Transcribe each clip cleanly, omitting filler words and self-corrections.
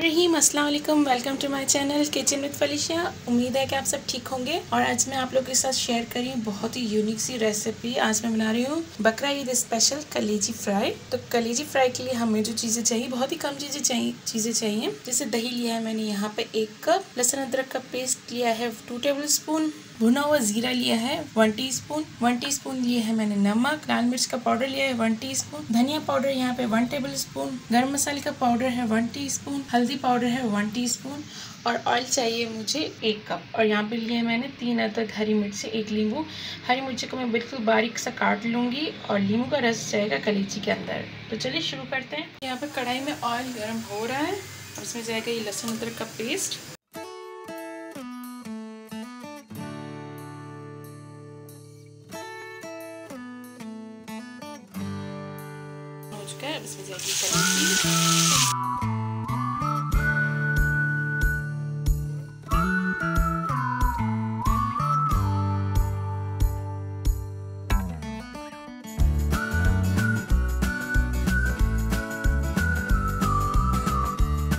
बिस्मिल्लाहिर्रहमानिर्रहीम, अस्सलाम वालेकुम। Welcome to my channel kitchen with Felicia. उम्मीद है कि आप सब ठीक होंगे। और आज मैं आप लोगों के साथ शेयर कर रही हूँ बहुत ही यूनिक सी रेसिपी। आज मैं बना रही हूँ बकरा ईद स्पेशल कलेजी फ्राई। तो कलेजी फ्राई के लिए हमें जो चीज़ें चाहिए, बहुत ही कम चीज़ें चाहिए। जैसे दही लिया है मैंने यहाँ पे 1 कप, लहसुन अदरक का पेस्ट लिया है 2 टेबल स्पून, भुना हुआ जीरा लिया है 1 टीस्पून, 1 टीस्पून लिया है मैंने नमक, लाल मिर्च का पाउडर लिया है 1 टीस्पून, धनिया पाउडर यहाँ पे 1 टेबल स्पून, गरम मसाले का पाउडर है 1 टीस्पून, हल्दी पाउडर है 1 टीस्पून और ऑयल चाहिए मुझे 1 कप। और यहाँ पे लिए मैंने 3 अदरक हरी मिर्च, 1 नींबू। हरी मिर्ची को मैं बिल्कुल बारीक सा काट लूँगी और नींबू का रस जाएगा कलेजी के अंदर। तो चलिए शुरू करते हैं। यहाँ पे कढ़ाई में ऑयल गर्म हो रहा है और इसमें जाएगा ये लहसुन अदरक का पेस्ट। इसमें जाएगी कलेजी।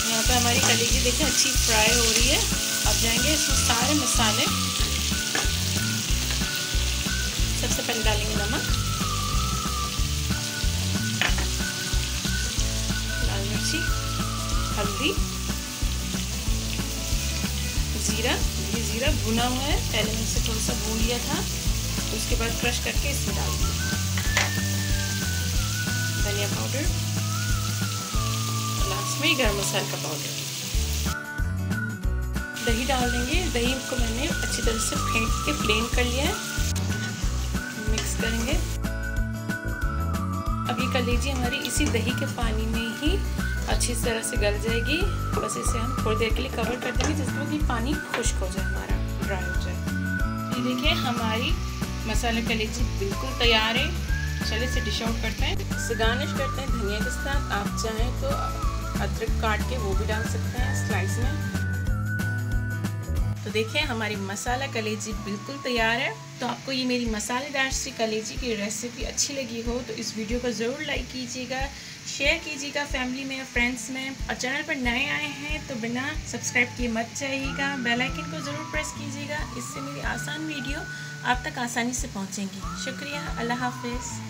यहाँ पे हमारी कलेजी देखिए अच्छी फ्राई हो रही है। अब जाएंगे इसमें सारे मसाले। सबसे पहले डालेंगे नमक, हल्दी, जीरा। ये जीरा भुना हुआ है, पहले मैं इसे थोड़ा सा भून लिया था, तो उसके बाद क्रश करके इसमें डाल दिया। धनिया पाउडर और लास्ट में गरम मसाला का पाउडर। दही डाल देंगे। दही को मैंने अच्छी तरह से फेंट के प्लेन कर लिया है। मिक्स करेंगे। अब ये कलेजी हमारी इसी दही के पानी में ही अच्छी तरह से गल जाएगी। बस इसे हम थोड़ी देर के लिए कवर कर देंगे जिसमें कि पानी खुश्क हो जाए, हमारा ड्राई हो जाए। ये देखिए हमारी मसाला कलेजी बिल्कुल तैयार है। चलिए इसे डिश आउट करते हैं। इसे गार्निश करते हैं धनिया के साथ। आप चाहें तो अदरक काट के वो भी डाल सकते हैं स्लाइस में। तो देखिए हमारी मसाला कलेजी बिल्कुल तैयार है। तो आपको ये मेरी मसालेदार सी कलेजी की रेसिपी अच्छी लगी हो तो इस वीडियो को ज़रूर लाइक कीजिएगा, शेयर कीजिएगा फैमिली में, फ्रेंड्स में। और चैनल पर नए आए हैं तो बिना सब्सक्राइब किए मत जाइएगा। बेल आइकन को ज़रूर प्रेस कीजिएगा। इससे मेरी आसान वीडियो आप तक आसानी से पहुंचेंगी। शुक्रिया। अल्लाह हाफिज़।